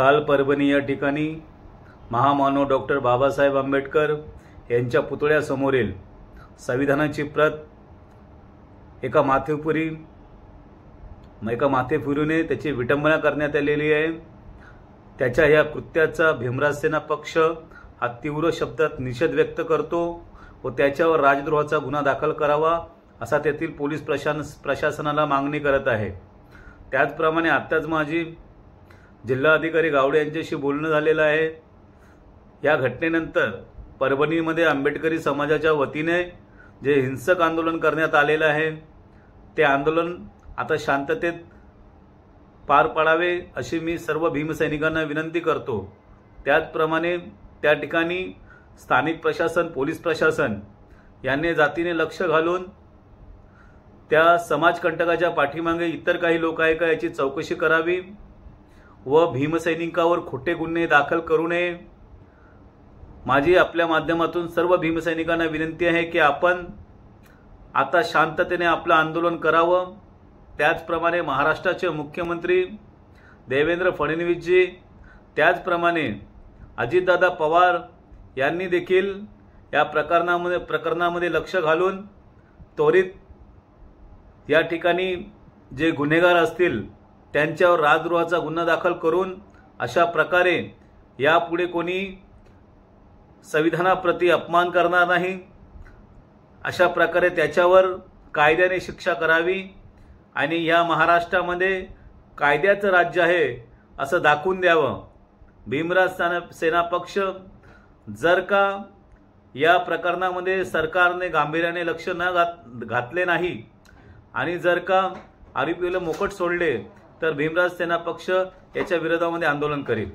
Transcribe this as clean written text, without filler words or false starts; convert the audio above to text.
काल परभणी या ठिकाणी महामानव डॉक्टर बाबासाहेब आंबेडकर यांच्या पुतळ्यासमोरील संविधानाची प्रत एका माथेफिरूने त्याची विटंबना करण्यात आलेली आहे। त्याच्या या कृत्याचा भीमराज सेना पक्ष हा तीव्र शब्दात निषेध व्यक्त करतो व त्याच्यावर राजद्रोहाचा गुन्हा दाखल करावा असा तेथील पोलीस प्रशासनाला मागणी करत आहे। त्याचप्रमाणे आत्ताच माझी जिल्हाधिकारी गावडे यांच्याशी बोलणं झालेलं आहे। या घटनेनंतर परभणीमध्ये आंबेडकरी समाजाच्या वतीने जे हिंसक आंदोलन करण्यात आलेलं आहे ते आंदोलन आता शांततेत पार पाडावे अशी मी सर्व भीमसैनिकांना विनंती करतो। त्याचप्रमाणे त्या ठिकाणी स्थानिक प्रशासन, पोलीस प्रशासन यांनी जातीने लक्ष घालून त्या समाजकंटकाच्या पाठीमागे इतर काही लोक आहे का याची चौकशी करावी व भीमसैनिकावर खोटे गुन्हे दाखल करू नये। माझी आपल्या माध्यमातून सर्व भीमसैनिकांना विनंती आहे की आपण आता शांततेने आपलं आंदोलन करावं। त्याचप्रमाणे महाराष्ट्राचे मुख्यमंत्री देवेंद्र फडणवीसजी, त्याचप्रमाणे अजितदादा पवार यांनी देखील या प्रकरणामध्ये लक्ष घालून त्वरित या ठिकाणी जे गुन्हेगार असतील त्यांच्यावर राजद्रोहाचा गुन्हा दाखल करून अशा प्रकारे यापुढे कोणी संविधानाप्रती अपमान करणार नाही अशा प्रकारे त्याच्यावर कायद्याने शिक्षा करावी आणि या महाराष्ट्रामध्ये कायद्याचं राज्य आहे असं दाखवून द्यावं। भीमराज सेना पक्ष जर का या प्रकरणामध्ये सरकारने गांभीर्याने लक्ष न घातले नाही आणि जर का आरोपीला मोकट सोडले तर भीमराज सेना पक्ष याच्या विरोधामध्ये आंदोलन करेल।